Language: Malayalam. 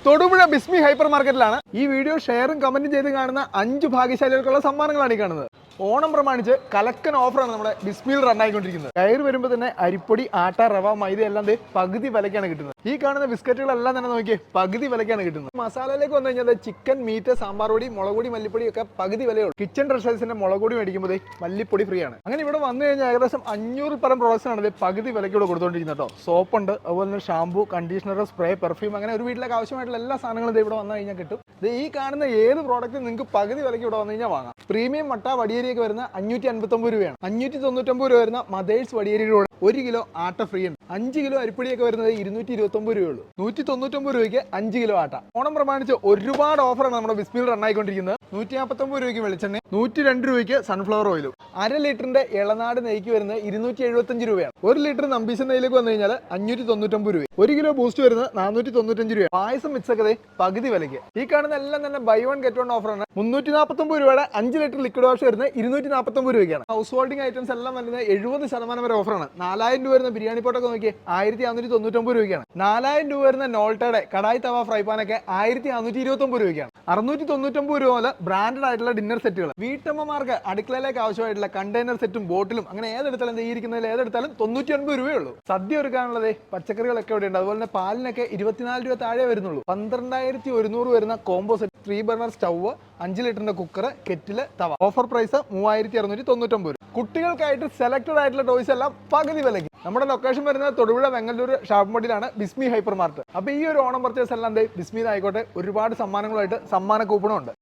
തൊടുപുഴ ബിസ്മി ഹൈപ്പർ മാർക്കറ്റിലാണ്. ഈ വീഡിയോ ഷെയറും കമന്റും ചെയ്ത് കാണുന്ന 5 ഭാഗ്യശാലികൾക്കുള്ള സമ്മാനങ്ങളാണ് ഈ കാണുന്നത്. ഓണം പ്രമാണിച്ച് കലക്കൻ ഓഫറാണ് നമ്മുടെ ബിസ്മിയിൽ റൺ ആയിക്കൊണ്ടിരിക്കുന്നത്. കയറി വരുമ്പോൾ തന്നെ അരിപ്പൊടി, ആട്ട, റവ, മൈദ എല്ലാം പകുതി വിലക്കാണ് കിട്ടുന്നത്. ഈ കാണുന്ന ബിസ്ക്കറ്റുകളെല്ലാം തന്നെ നോക്കിയേ പകുതി വിലക്കാണ് കിട്ടുന്നത്. മസാലയിലേക്ക് വന്നു കഴിഞ്ഞാൽ ചിക്കൻ, മീറ്റ്, സാമ്പാർ പൊടി, മുളക് പൊടി, മല്ലിപ്പൊടി ഒക്കെ പകുതി വിലയുള്ളൂ. കിച്ചൺ ട്രഷേഴ്സിന്റെ മുളക് പൊടി മേടിക്കുമ്പോൾ മല്ലിപ്പൊടി ഫ്രീ ആണ്. അങ്ങനെ ഇവിടെ വന്നു കഴിഞ്ഞാൽ ഏകദേശം 500 പരം പ്രോഡക്ട്സ് ആണ് പകുതി വിലക്കൂടെ കൊടുത്തുകൊണ്ടിരിക്കുന്നത് കേട്ടോ. സോപ്പ് ഉണ്ട്, അതുപോലെ തന്നെ ഷാമ്പൂ, കണ്ടീഷണർ, സ്പ്രേ, പെർഫ്യൂം, അങ്ങനെ ഒരു വീട്ടിലേക്ക് ആവശ്യമായിട്ടുള്ള എല്ലാ സാധനങ്ങളും ഇവിടെ വന്നു കഴിഞ്ഞാൽ കിട്ടും. ഈ കാണുന്ന ഏത് പ്രോഡക്റ്റും നിങ്ങൾക്ക് പകുതി വിലയ്ക്ക് ഇവിടെ വന്നു കഴിഞ്ഞാൽ വാങ്ങാം. പ്രീമിയം മട്ട വടിയേരിയൊക്കെ വരുന്ന 559 രൂപയാണ്. 599 രൂപ വരുന്ന മദേഴ്സ് വടിയേരിയുടെ 1 കിലോ ആട്ട ഫ്രീ ഉണ്ട്. 5 കിലോ അരിപ്പൊടിയൊക്കെ വരുന്നത് 229 രൂപയുള്ളൂ. 199 രൂപയ്ക്ക് 5 കിലോ ആട്ട. ഓണം പ്രമാണിച്ച് ഒരുപാട് ഓഫറാണ് നമ്മുടെ ബിസ്മിയിൽ റൺ ആയിക്കൊണ്ടിരിക്കുന്നത്. 149 രൂപയ്ക്ക് വെളിച്ചെണ്ണ, 102 രൂപയ്ക്ക് സൺഫ്ലവർ ഓയിലും. 1/2 ലിറ്ററിന്റെ ഇളനാട് നെയ്ക്ക് വരുന്നത് 275 രൂപയാണ്. 1 ലിറ്റർ നമ്പീശൻ നെയ്യിലേക്ക് വന്നു കഴിഞ്ഞാൽ 599 രൂപ. 1 കിലോ ബൂസ്റ്റ് വരുന്നത് 495 രൂപ. പായസം മിക്സൊക്കെ പകുതി വിലയ്ക്ക്. ഈ കാണുന്ന എല്ലാം തന്നെ ബൈ വൺ ഗെറ്റ് വൺ ഓഫറാണ്. 349 രൂപയുടെ 5 ലിറ്റർ ലിക്വിഡ് വാഷ് വരുന്നത് 249 രൂപയ്ക്കാണ്. ഹൗസ് ഹോൾഡിംഗ് ഐറ്റംസ് എല്ലാം വരുന്നത് 70% വരെ ഓഫറാണ്. 4000 രൂപ വരുന്ന ബിരിയാണി പോട്ടൊക്കെ നോക്കി 1499 രൂപയ്ക്കാണ്. 4000 രൂപ വരുന്ന നോൾട്ടയുടെ കടായി തവ ഫ്രൈ പാനൊക്കെ 1429 രൂപയ്ക്കാണ്. 699 രൂപ മുതൽ ബ്രാൻഡഡ് ആയിട്ടുള്ള ഡിന്നർ സെറ്റുകൾ. വീട്ടമ്മമാർക്ക് അടുക്കളയിലേക്ക് ആവശ്യമായിട്ടുള്ള കണ്ടെയ്നർ സെറ്റും ബോട്ടിലും അങ്ങനെ ഏതെടുത്താലും ഇരിക്കുന്നതിൽ ഏതെടുത്താലും 99 രൂപയുള്ളൂ. സദ്യ ഒരുക്കാനുള്ളത് പച്ചക്കറികളൊക്കെ ഇവിടെ ഉണ്ട്. അതുപോലെ തന്നെ പാലിനൊക്കെ 24 രൂപ താഴെ വരുന്നുള്ളൂ. 12,100 വരുന്ന കോംബോ സെറ്റ്, 3 ബർണർ സ്റ്റവ്, 5 ലിറ്ററിന്റെ കുക്കർ, കെറ്റില്, തവ. ഓഫർ പ്രൈസ് 3699 രൂപ. കുട്ടികൾക്കായിട്ട് സെലക്ടഡ് ആയിട്ടുള്ള ടോയ്സ് എല്ലാം പകുതി വിലയ്ക്ക്. നമ്മുടെ ലൊക്കേഷൻ വരുന്നത് തൊടുപുഴ വെങ്ങല്ലൂർ ഷാപ്പ്മടിയിലാണ് ബിസ്മി ഹൈപ്പർ മാർക്കറ്റ്. അപ്പൊ ഈ ഒരു ഓണം പർച്ചേസ് എല്ലാം ബിസ്മിയിൽ ആയിക്കോട്ടെ ഒരുപാട് സമ്മാനങ്ങളായിട്ട് സമ്മാന കൂപ്പണും ഉണ്ട്.